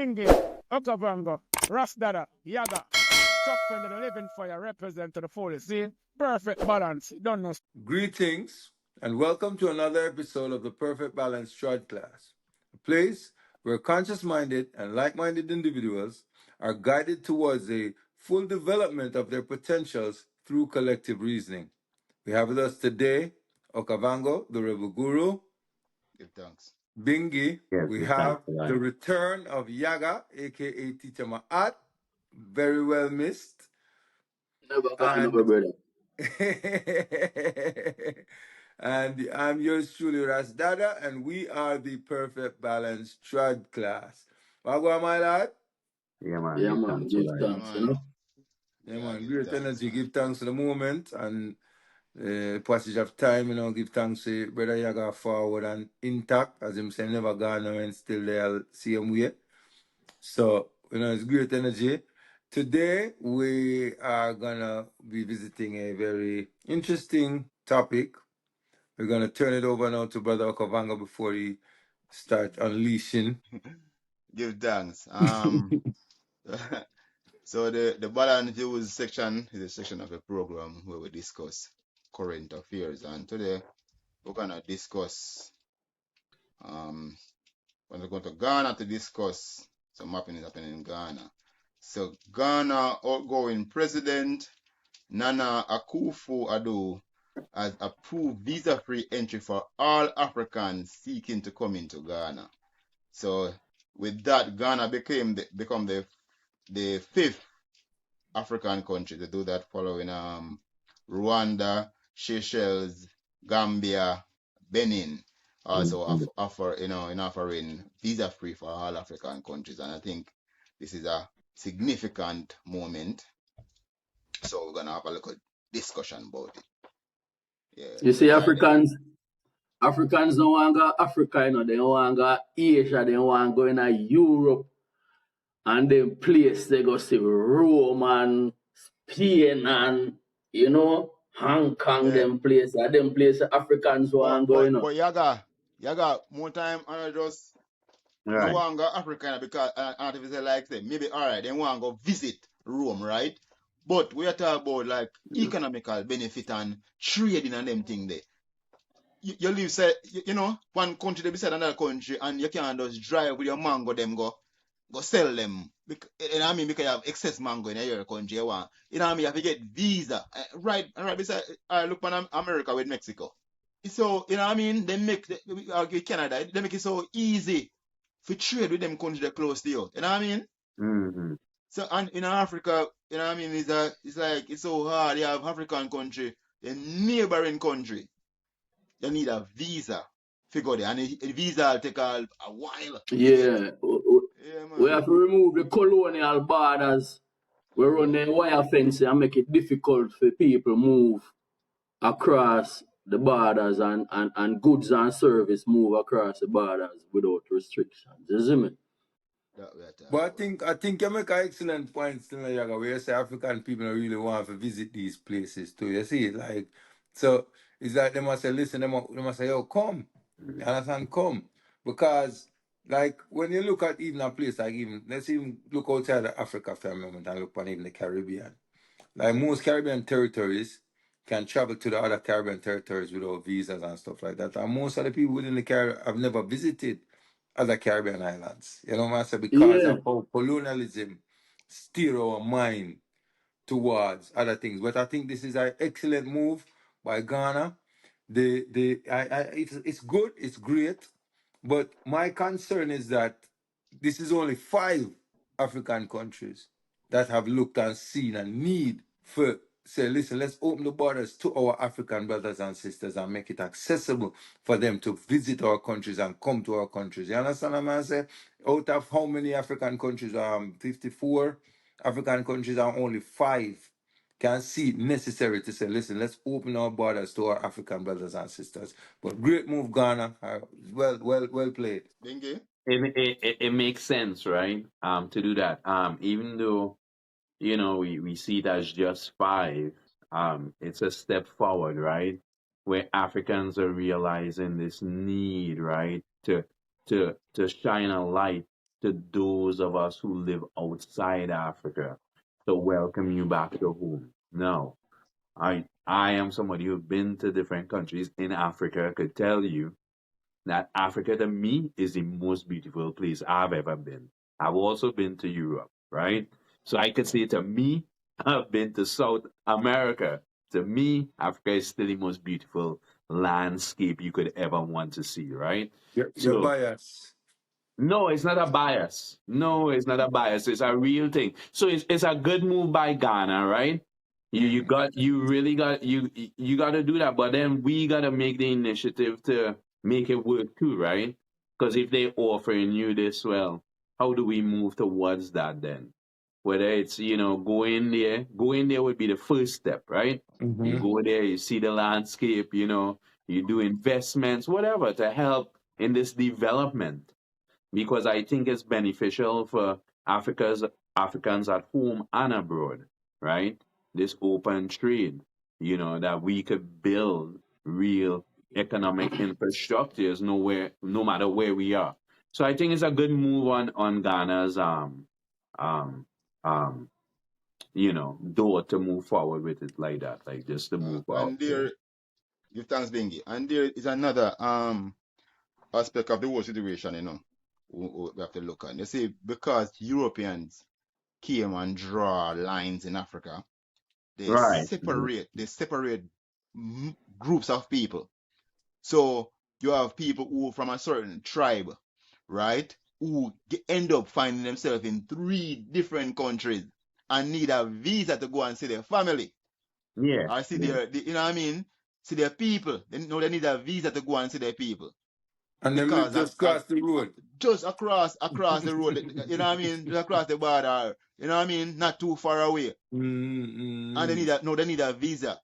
Bingi, Okavango, Rasdada, Yaga, Chuck Fender, the Living Fire, represent to the fullest. See? Perfect balance. Don't know. Greetings and welcome to another episode of the Perfect Balance Trod Class, a place where conscious-minded and like-minded individuals are guided towards a full development of their potentials through collective reasoning. We have with us today Okavango, the Rebel Guru. Give thanks. Bingi. Yes, We give have thanks to God. the return of Yaga, aka Teacher Ma'at. Very well missed. Never gone over, brother. And I'm yours truly, Rasdada, and we are the Perfect Balance Trod Class. Wagwan, my lad? Yeah, man. Yeah, Give man. thanks to Give God. thanks, you know. Yeah, Yeah, man. give Great thanks, energy. man. Give thanks to the moment and passage of time, give thanks to Brother Yaga forward and intact, as him say, never gone and still there, same way. So, it's great energy. Today, we are going to be visiting a very interesting topic. We're going to turn it over now to Brother Okavanga before he start unleashing. Give thanks. So the balance views section is a section of a program where we discuss current affairs, and today we're gonna discuss when we go to Ghana to discuss some happening in Ghana. So Ghana outgoing president Nana Akufo-Addo has approved visa-free entry for all Africans seeking to come into Ghana. So with that, Ghana become the fifth African country to do that, following Rwanda, Seychelles, Gambia, Benin, also offering visa free for all African countries. And I think this is a significant moment. So we're gonna have a little discussion about it. Yeah. You see, Africans don't want to go Africa, they don't want to go Asia, they don't want to go in Europe. And then place they go see Rome and Spain and, Hong Kong, them places Africans want to go, But Yaga, more time I just no want to go Africa because artificial like say maybe all right, they want to go visit Rome, right? But we are talking about like economical benefit and trading and them thing there. You live say one country they beside another country and you can't just drive with your mango them go sell them. Because you have excess mango in your country, you have to get visa. Right beside I look on America with Mexico. So they make Canada, they make it so easy for trade with them countries that close to you. You know what I mean? Mm-hmm. So and in Africa, it's like it's so hard. You have African country, a neighboring country. You need a visa to go there, and a visa will take a while. Yeah. Man. We have to remove the colonial borders. We run the wire fence and make it difficult for people move across the borders and goods and service move across the borders without restrictions. You see me? But I think you make an excellent point still, Yaga, where you say African people don't really want to visit these places too. You see, so it's like they must say, listen, they must say, yo, come. You understand? Come. Because, when you look at even a place let's even look outside of Africa for a moment and look on even the Caribbean. Like most Caribbean territories can travel to the other Caribbean territories without visas and stuff like that. And most of the people within the Caribbean have never visited other Caribbean islands. You know what I'm saying? Because of how colonialism steer our mind towards other things. But I think this is an excellent move by Ghana. It's good, it's great. But my concern is that this is only 5 African countries that have looked and seen a need for say, listen, let's open the borders to our African brothers and sisters and make it accessible for them to visit our countries and come to our countries. You understand what I'm saying? Out of how many African countries? 54 African countries, and only 5 can see it necessary to say, listen, let's open our borders to our African brothers and sisters. But great move, Ghana. Well played. Bingy? It makes sense, right? To do that. Even though, we see it as just 5, it's a step forward, right? Where Africans are realizing this need, right? To shine a light to those of us who live outside Africa to welcome you back to home. No, I am somebody who's been to different countries in Africa, could tell you that Africa to me is the most beautiful place I've ever been. I've also been to Europe, right? So I could say to me, I've been to South America. To me, Africa is still the most beautiful landscape you could ever want to see, right? You're So biased. no, it's not a bias. No, it's not a bias. It's a real thing. So it's a good move by Ghana, right? You really got you got to do that, but then we got to make the initiative to make it work too, right? Because if they offering you this, well, how do we move towards that then? Whether it's go in there would be the first step, right? You Mm-hmm. go there, you see the landscape, you do investments, whatever to help in this development because I think it's beneficial for Africans at home and abroad, right? This open trade, that we could build real economic infrastructures no matter where we are. So I think it's a good move on Ghana's um um door to move forward with it like that, like just to move forward. And there, give thanks, Bengi. And there is another aspect of the whole situation, we have to look at. You see, because Europeans came and draw lines in Africa, they Right. separate groups of people. So you have people who from a certain tribe, right, who end up finding themselves in 3 different countries and need a visa to go and see their family. Yeah. Or see their, you know what I mean? See their people. They know they need a visa to go and see their people. And them live Because just across the road. just across the road, you know what I mean? Just across the border, you know what I mean? Not too far away. Mm-hmm. And they need a visa.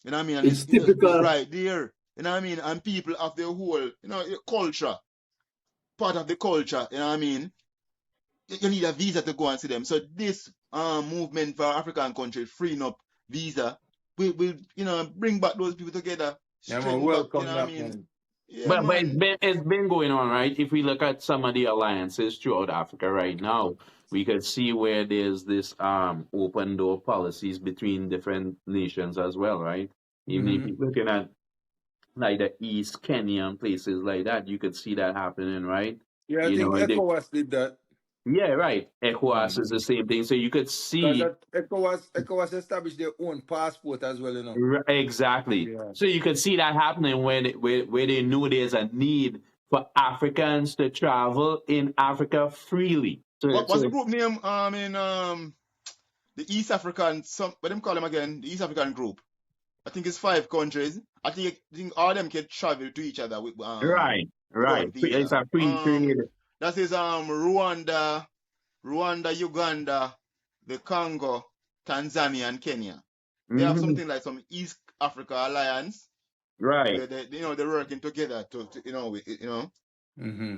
You know what I mean? And It's it's typical. right there. You know what I mean? And people of the whole, culture, part of the culture, you know what I mean? You need a visa to go and see them. So this movement for African countries freeing up visa will bring back those people together, Yeah, man, straighten back, you welcome know what I that, mean? man. Yeah, But man. it's been going on, right? If we look at some of the alliances throughout Africa right now, we could see where there's this open door policies between different nations as well, right? Even if Mm-hmm. you're looking at like the East Kenya and places like that, you could see that happening, right? Yeah, I You think know, ECOWAS did that. yeah, right. ECOWAS is the Because same thing. So you could see that ECOWAS established their own passport as well, Exactly. Yeah. So you can see that happening where they know there's a need for Africans to travel in Africa freely. What's the group name? In the East African, what them call them again? The East African group. I think it's 5 countries. I think all of them can travel to each other Right, without right. It's visa. a free trade. That is Rwanda, Uganda, the Congo, Tanzania, and Kenya. They have Hmm. something like some East Africa Alliance Right. where they're working together to Mm-hmm.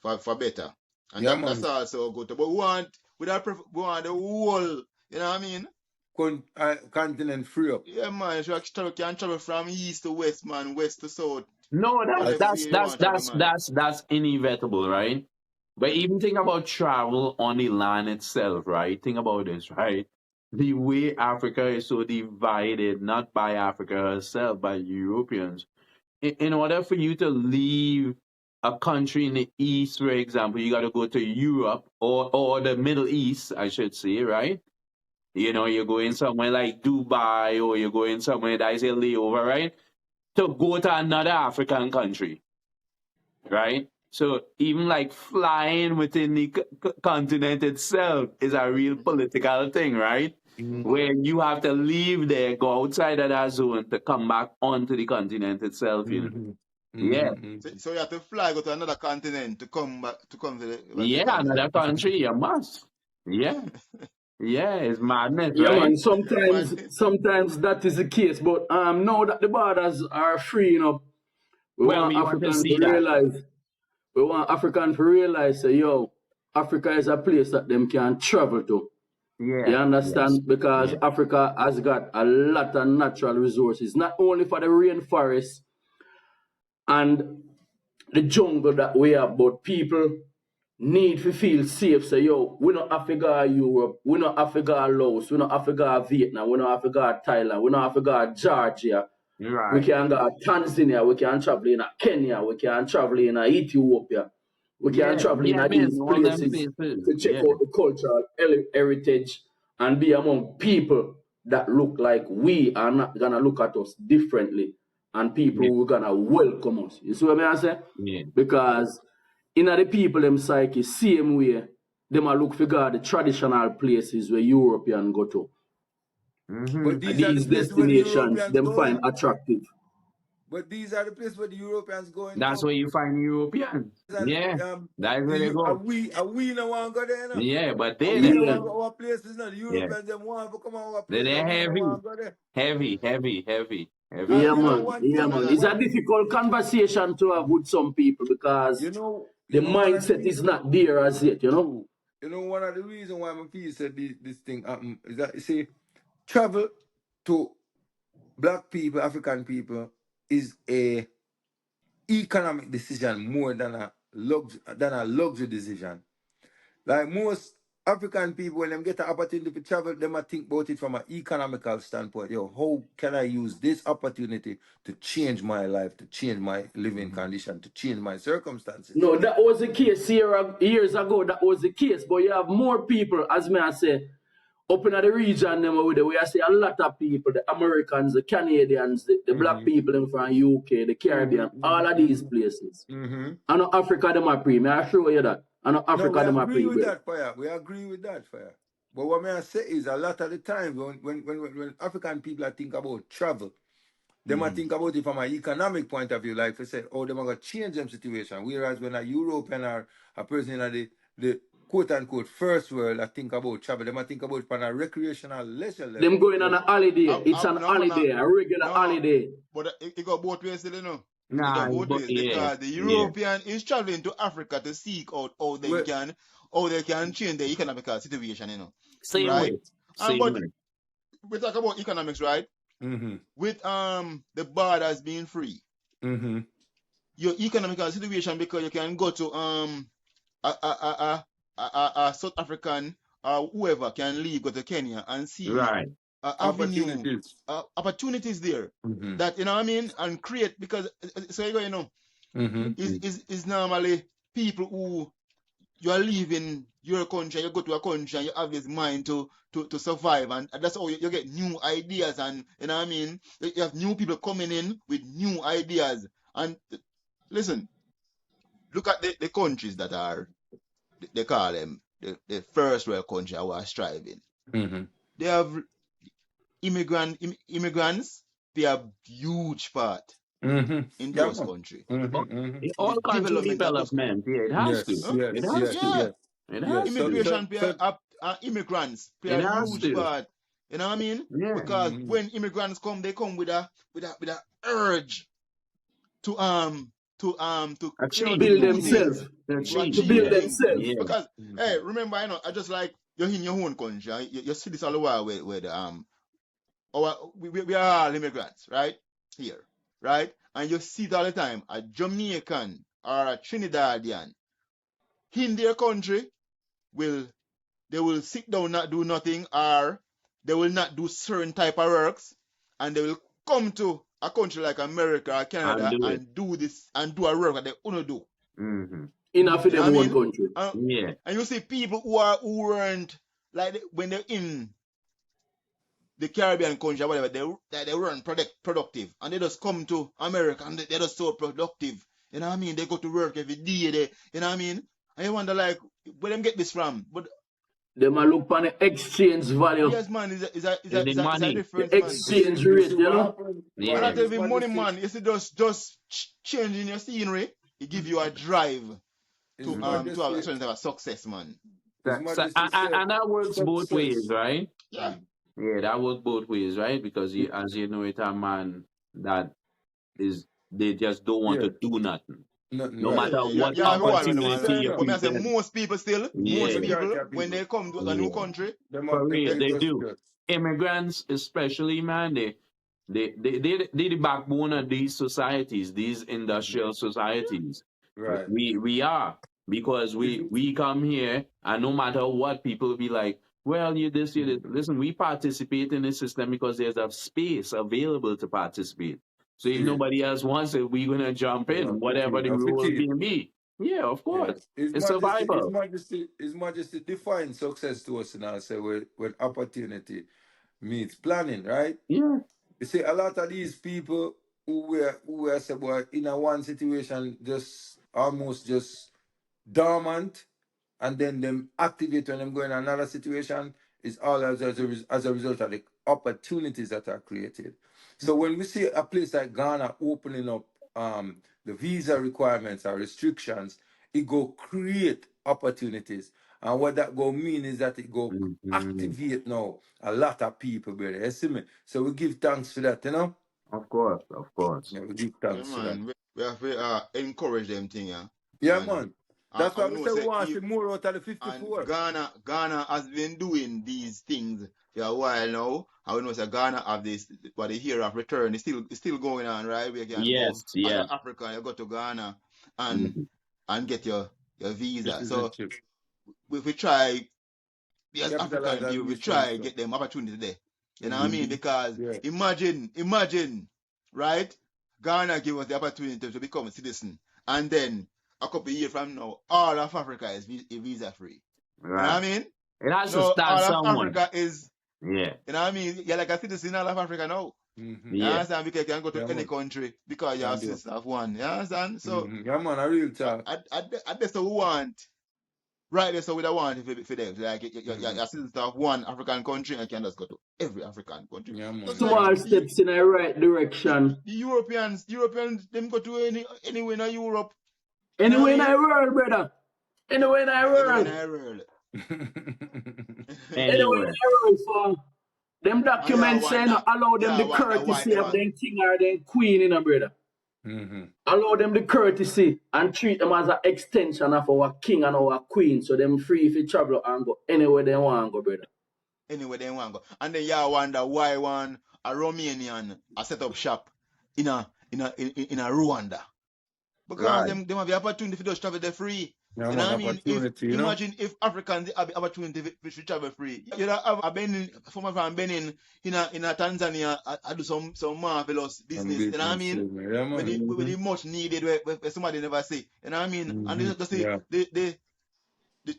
for better. And Yeah, that's man. also good. But we want the whole, you know what I mean? Continent free up. Yeah, man. You can travel from east to west, man, west to south. No, Whatever way you want to travel, man. that's inevitable, right? But even think about travel on the land itself, right? Think about this, right? The way Africa is so divided, not by Africa herself, by Europeans. In order for you to leave a country in the East, for example, you got to go to Europe or the Middle East, I should say, right? You're going somewhere like Dubai or you're going somewhere that is a layover, right? To go to another African country, right? So even like flying within the continent itself is a real political thing, right? Where you have to leave there, go outside of that zone to come back onto the continent itself, Mm-hmm. Yeah. Mm-hmm. So you have to fly, go to another continent to come back to the Yeah, continent. another country, you must. Yeah. Yeah, it's madness, Yeah, right? man. Yeah, man. Sometimes that is the case, but now that the borders are freeing up, we Well, want we want to Africans to see that. realize. We want Africans to realize that Africa is a place that them can travel to. You Yeah. Yes. understand? Because Yeah. Africa has got a lot of natural resources, not only for the rainforest and the jungle that we have, but people need to feel safe. So yo, we not have to go to Europe, we not have to go to Laos, we not have to go to Vietnam, we not have to go to Thailand, we not have to go to Georgia. We Right. can go to Tanzania, we can travel in Kenya, we can travel in Ethiopia, we can Yeah, travel in yeah, man, these all them places places. to check Yeah, out the cultural heritage and be among people that look like we are not gonna look at us differently and people yeah, who are gonna welcome us. You see what I say? yeah. Because in the people them psyche, same way, them a look for the traditional places where European go to. Mm-hmm. But these are the These places where the destinations Europeans them find going. attractive. But these are the places where the Europeans going That's to. where you find Europeans. And Yeah, that's where they go. we no want to go there, you know. Yeah, but And they we there. no Yeah. want to go our places, no. The Yeah, Europeans them want to come our they're places, we no heavy, want to go there. heavy, heavy, heavy, heavy. Yeah, You know man. one Yeah, thing, man. Brother, It's a difficult conversation to have with some people because the you know one of the mindset is reasons. not there as yet, you know? True. You know one of the reasons why my people said this thing happen is that you see, travel to black people, African people is a economic decision more than a luxury decision. Like most African people, when them get an opportunity to travel, them might think about it from an economical standpoint. Yo, how can I use this opportunity to change my life, to change my living condition, to change my circumstances? No, that was the case years ago. That was the case. But you have more people, as me I say, up in the region them over there, where I see a lot of people, the Americans, the Canadians, the black people them from UK, the Caribbean, all of these places. I know Africa them are pre. May I show you that? I know No, we Africa them are agree pre, with bro. that, Fire. We agree with that, Fire. But what may I say is a lot of the time when African people think about travel, they might think about it from an economic point of view, like I said, oh, they're going to change them situation. Whereas when a European or a person in the quote unquote first world, I think about travel, they might think about it from a recreational leisure level. Them going on a holiday. It's an no, holiday, a regular holiday. But it got both ways, you know. It Nah, got both but ways yeah, because the yeah. European is traveling to Africa to seek out how they can change the economical situation, you know. Same Right? way, same But way. we talk about economics, right? With the borders being free, your economical situation, because you can go to a South African or whoever can leave, go to Kenya and see Right. avenue opportunities there that, you know what I mean, and create, because so you know is normally people who you are leaving your country, you go to a country and you have this mind to survive, and that's how you get new ideas, and you know what I mean, you have new people coming in with new ideas. And listen, look at the countries that are, they call them the first world country who are striving. They have immigrants play a huge part in those countries. All The country development of those development, yeah, it has to. Yes, It has to. yeah, It has to. immigration play immigrants play It a has huge to. part. You know what I mean? Yeah. Because when immigrants come, they come with a urge to Achieve. Build do themselves. things, To to achieve. To build achieve things. themselves. Yeah. Because hey, remember, you know, I just like you're in your own country. You see this all the while where the we are all immigrants, right? Here, right? And you see it all the time. A Jamaican or a Trinidadian in their country they will sit down, not do nothing, or they will not do certain type of works, and they will come to a country like America or Canada and do this and do a work that they want to do. Enough in You know them what I own mean? country. Yeah. And you see people who weren't like when they're in the Caribbean country or whatever, they weren't productive, and they just come to America and they're just so productive. You know what I mean? They go to work every day. You know what I mean? And you wonder like where them get this from? But they might look on the exchange value. yes, man, is a money. difference, The man. exchange rate, you know? Yeah. And not even money, man. You see, just changing your scenery, it give you a drive to have a certain type of success, man. And that works both ways, right? Yeah. Yeah, that works both ways, right? Because as you know, it's a man that they just don't want to do nothing. No matter what opportunity you But I say present. most people still, when they come to a new country, For real, they do. Immigrants, especially, man, they the backbone of these societies, these industrial societies. Right. We are. because we come here and no matter what, people will be like, well, you this, you this. Listen, we participate in the system because there's a space available to participate. So if Yeah. nobody else wants it, we're gonna jump in, whatever the role may be. Yeah, of Yeah. course. It's survival. His Majesty defines success to us and I say when opportunity meets planning, right? Yeah. You see, a lot of these people who were say, boy, in a one situation just almost just dormant, and then them activate when them go in another situation is all as a result of the opportunities that are created. So when we see a place like Ghana opening up the visa requirements or restrictions, it go create opportunities. And what that go mean is that it go activate now a lot of people, brother. You see me? So we give thanks for that, you know? Of course, of course. Yeah, we give Yeah, thanks for that. man. We have to encourage them thing, yeah. Yeah, And man. That's why we we know say we say want to see more out of the and 54. Ghana has been doing these things for a while now. And we know say Ghana have this, but the year of return is still going on, right? We can go Yes, as yes. an African, you go to Ghana Mhm. and get your visa. So Citizenship. we try, as Capitalize African on people, we these things, try so. get them opportunity there. You know what I mean? Because Yeah. imagine, right? Ghana give us the opportunity to become a citizen, and then a couple of years from now, all of Africa is visa free. You know what I Right. mean? It has to No, start all of someone. Africa is, Yeah. you know what I mean? You're like a citizen in all of Africa now. You Mm-hmm. Yeah. understand? Because you can go to Yeah, any man. country because you're a Can do. citizen of one. You understand? So, Yeah, man, a real talk. that's what we want. Right there, so we don't want it for them. Like, you're a citizen of one African country and you can just go to every African country. Yeah, man. Just like Small steps in the right direction. the Europeans, them go to anywhere in Europe. Anywhere in I the world, brother. Anywhere in the Anywhere in world. the world. Anywhere in Anywhere. the world. So them And y'all documents want saying that. allow them the Y'all want that white courtesy of them. them king or them queen, you know, brother. Allow them the courtesy and treat them as an extension of our king and our queen, so them free if you travel and go anywhere they want to go, brother. Anywhere they want to go. And then y'all wonder why a Romanian a set up shop in a Rwanda. Because Right. them have the opportunity to just travel there free. Yeah, You know man, what I mean? opportunity, you know? Imagine if Africans have the opportunity to travel free. You know, have a Benin, from Benin in a Tanzania, I do some marvelous business. You know what I mean? Yeah, With man. the much needed where somebody never see. You know what I mean? And just Yeah. the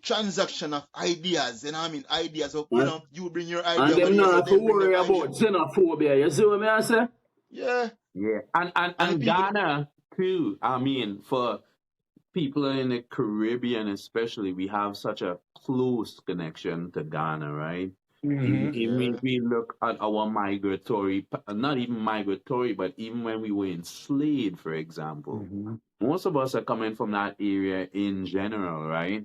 transaction of ideas. You know what I mean? Ideas of, you bring your And idea over them there, not so have to them bring them worry idea. about xenophobia. You see what I say? Yeah. Yeah. And the And people, Ghana too. I mean, for people in the Caribbean especially, we have such a close connection to Ghana, right? Even yeah. if we look at our migratory, not even migratory, but even when we were enslaved, for example, most of us are coming from that area in general, right?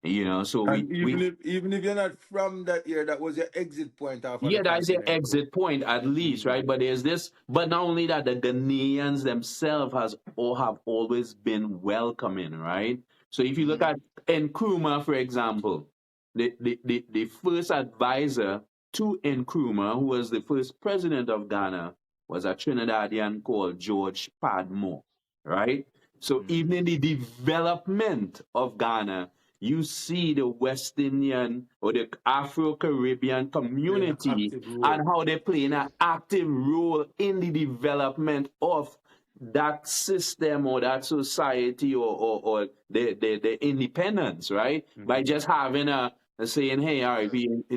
You know, so And we even if you're not from that area, that was your exit point off of the yeah, that's the continent. exit point at least, right? But there's this, but not only that, the Ghanaians themselves have always been welcoming, right? So if you look at Nkrumah, for example, the first advisor to Nkrumah, who was the first president of Ghana, was a Trinidadian called George Padmore, right? So even in the development of Ghana, you see the West Indian or the Afro-Caribbean Playing an community active role. and how they play an active role in the development of that system or that society or the independence, right? By just having a saying, hey, all right,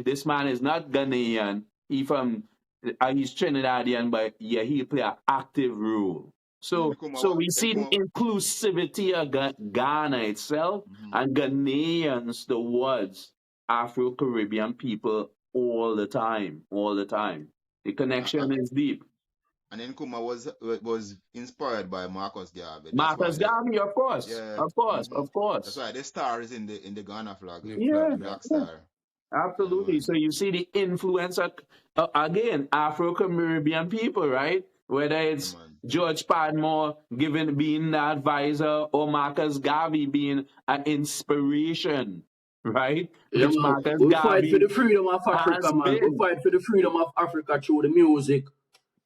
this man is not Ghanaian, he's Trinidadian, but yeah, he play an active role. So we see the inclusivity of Ghana itself and Ghanaians towards Afro-Caribbean people all the time. The connection is deep. And then Kuma was inspired by Marcus Garvey. That's why Marcus Garvey, of course, yeah. of course, of That's course. why the star is in the Ghana flag. The Yeah, flag, The yeah. black star. absolutely. Man. So you see the influence of, again, Afro-Caribbean people, right? Whether it's Man. George Padmore being the advisor or Marcus Garvey being an inspiration, right? Yeah, Which man. Marcus We fight for Garvey the freedom of has Africa, man. We been. fight for the freedom of Africa through the music,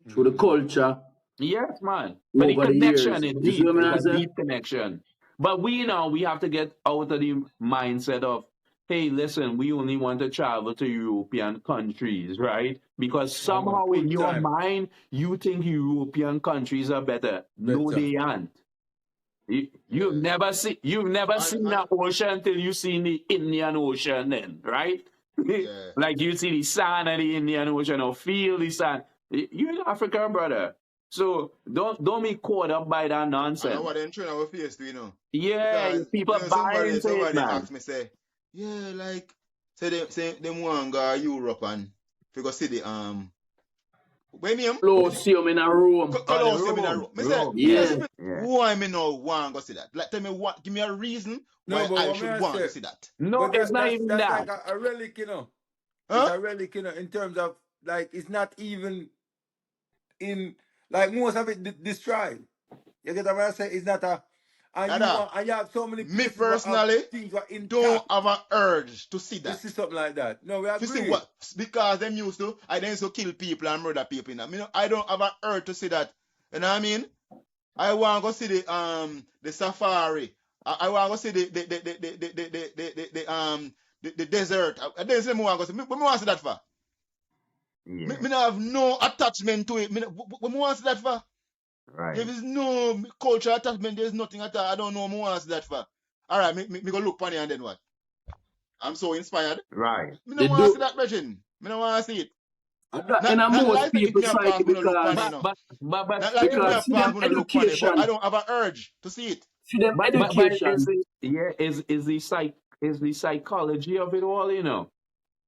through the culture Yes, man. But the over the years. connection is You see deep. what It's I a say? deep connection. But we have to get out of the mindset of, hey, listen, we only want to travel to European countries, right? Because Yeah, man, somehow full in your time. mind, you think European countries are better. No, Better. they aren't. You've Yes. never seen And an ocean till you seen the Indian Ocean then, right? yeah. Like you see the sand of the Indian Ocean or feel the sand. You're an African brother. So don't be caught up by that And I nonsense. what them train our face to, Yeah, Because people buy into it, somebody man. asked me, say, yeah, like say them want go Europe and figure see the where name? Colosseum in a Rome. Oh, the Colosseum in a Rome. room. Rome, Me say, yeah. Yeah. Smith, Yeah. why me no want go see that? Like tell me what, give me a reason No, why but I what may should I want to say? see that. No, But it's not that's even that. like a relic, you know. It's Huh? a relic, you know, in terms of like it's not even in like most of it destroyed. You get what I say? It's not a Dada, and you have so many me places where have personally things were don't intact. have an urge to see You see that. something like that. No, we You see agree. what? Because them used to, I then used to kill people and murder people. You know? I don't have an urge to see that. You know what I mean? I want to go see the safari. I want to go see the desert. I didn't say me want to go see. What me want to see that for? Yeah, Me not have no attachment to it. What me want to see that for? right, There is no cultural attachment. There's nothing at all. I don't know what me want to see that for. All right, me go look for it and then what? I'm so inspired. right. Me They no want to see do that version. Me no want to see it. in a Not most like to give people me a pass. psyche Me no look for it. because You But know. but but but Not like give me but a because see pass. them Me no look for it. But I education. don't have an urge to see it. See them but is education. the psychology of it all, you know.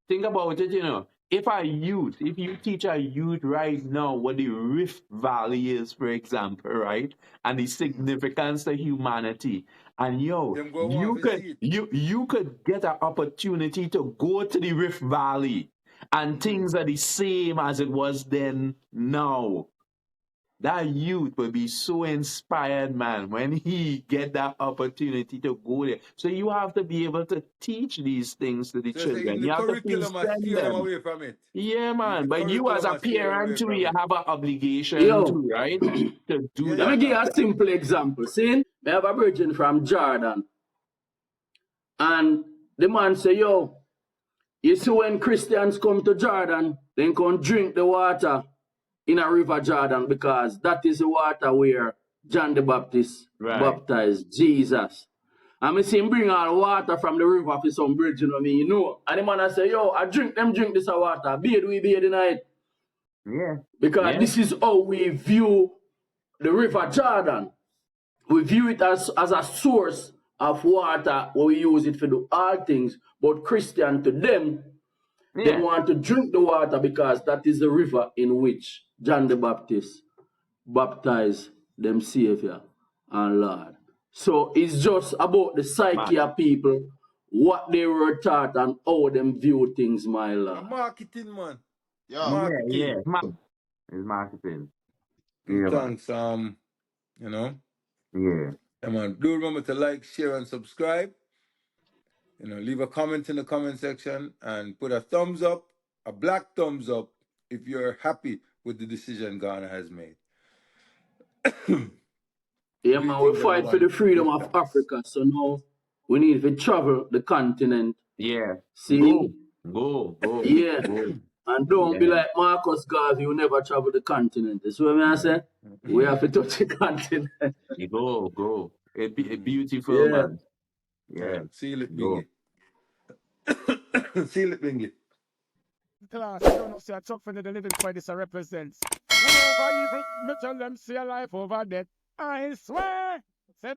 Think about it, you know. If you teach a youth right now what the Rift Valley is, for example, right, and the Mhm. significance to humanity, and yo, Them go on to see it. you could get an opportunity to go to the Rift Valley, and Mhm. things are the same as it was then now. That youth will be so inspired, man, when he get that opportunity to go there. So you have to be able to teach these things to the So say children. even the You have to please curriculum must send steer them them. away from it. Yeah, Even man. the But you as curriculum a must steer them parent away too, from you it. have an obligation Yo, too, right? To do Yeah, let yeah, me that. give you no. a simple example. See, I have a virgin from Jordan, and the man say, yo, you see when Christians come to Jordan, they can drink the water in a river Jordan because that is the water where John the Baptist Right. baptized Jesus. And I see him bring all water from the river for some bridge, you know what I mean? You know. And the man I say, yo, I drink this water. Bathe we bathe tonight. Yeah. Because Yeah. this is how we view the river Jordan. We view it as a source of water where we use it for do all things. But Christian to them Yeah. want to drink the water because that is the river in which John the Baptist baptized them Savior and Lord. So it's just about the psyche Man. of people, what they were taught and how them view things, my A Lord. marketing, man. Yo, Yeah, yeah. Marketing. It's marketing. And Yeah, man. thanks, you know. Yeah. Yeah, man. Do remember to like, share, and subscribe. You know, leave a comment in the comment section and put a thumbs up, a black thumbs up, if you're happy with the decision Ghana has made. Yeah, Do you man, we think fight for the everyone freedom give of thanks? Africa. So now we need to travel the continent. Yeah. See? Go. Go. Go. Yeah. Go. And don't be Yeah. like Marcus Garvey, you never travel the continent. That's what I say. We have to touch the continent. You go. Go. A beautiful Yeah. man. Yeah. Seal it, Go. Bingy. Seal it, Bingy. Class, I don't know, see, I talk for the living for this represents. Whenever evil, me tell them, see a life over death. I swear.